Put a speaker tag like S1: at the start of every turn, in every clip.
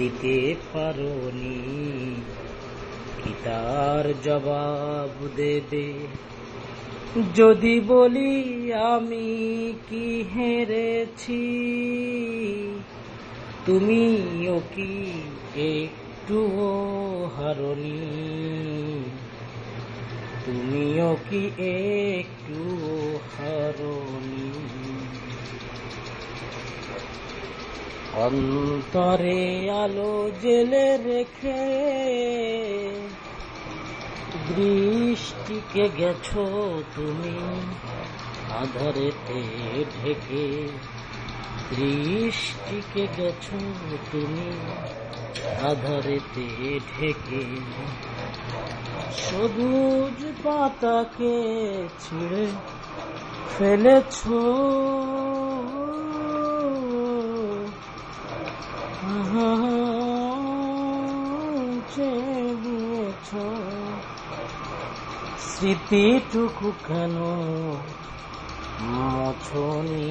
S1: দিতে পারোনি, কি তার জবাব দেবে? যদি বলি আমি কি হেরেছি, তুমিও কি একটুও হারোনি, তুমিও কি একটুও হারোনি। অন্তরে আলো জেলে রেখে বৃষ্টিকে গেছো তুমি আধারেতে ঢেকে, বৃষ্টিকে গেছো তুমি আধারেতে ঢেকে। সবুজ পাতাকে ছিঁড়ে ফেলেছো, স্মৃতিটুকু কেন মোছনি,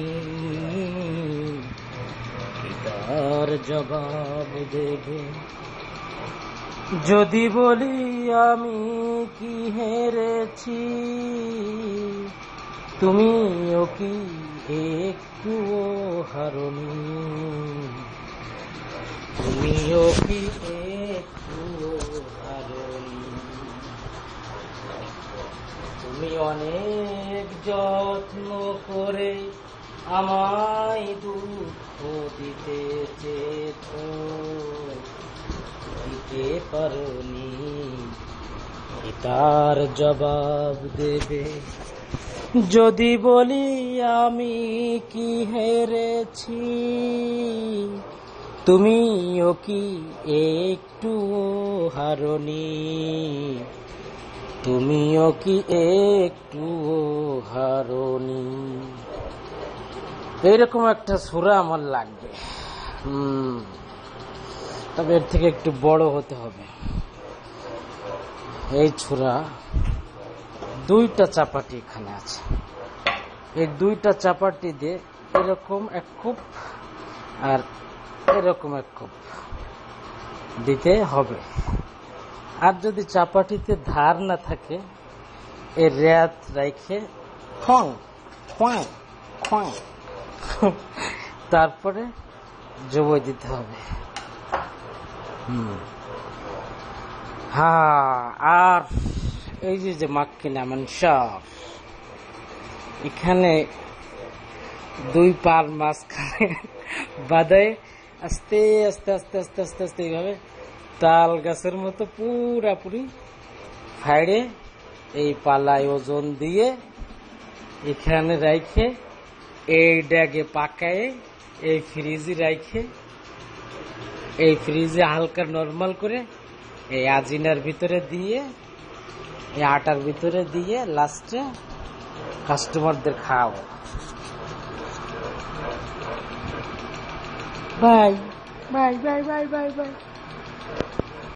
S1: কি তার জবাব দেবে? যদি বলি আমি কি হেরেছি, তুমিও কি একটুও হারোনি, তুমিও কি একটুও হারোনি। তুমি অনেক যত্ন করে আমায় দুঃখ দিতে চেয়েছো, দিতে পারোনি, কি তার জবাব দেবে? যদি বলি আমি কি হেরেছি, তুমিও কি একটুও হারোনি, তুমিও কি একটুও হারোনি। এইরকম একটা সূরা আমার লাগবে, তবে এর থেকে একটু বড় হতে হবে। এই সূরা দুইটা চাপাটি এখানে আছে, এই দুইটা চাপাটি দিয়ে এরকম এক কূপ আর এরকম এক কূপ দিতে হবে। আর যদি চাপাটিতে ধার না থাকে, এর রেয়াত রাইখে ঠং খোঁয় খোঁয় তারপরে জবই দিতে হবে। আর এই যে মাক্কিনা মানসাফ, এখানে দুই পার মাঝখানে বাদায় আস্তে আস্তে আস্তে আস্তে আস্তে আস্তে এইভাবে তাল গাছের মতো পুরাপুরি ফাইড়ে এই পালায় ওজন দিয়ে এখানে রাইখে এই ড্যাগে পাকায়ে এই ফ্রিজে রাইখে, এই ফ্রিজে হালকা নরমাল করে এই আজিনার ভিতরে দিয়ে, এই আটার ভিতরে দিয়ে লাস্টে কাস্টমারদের খাওয়াবো। Bye bye bye bye bye bye.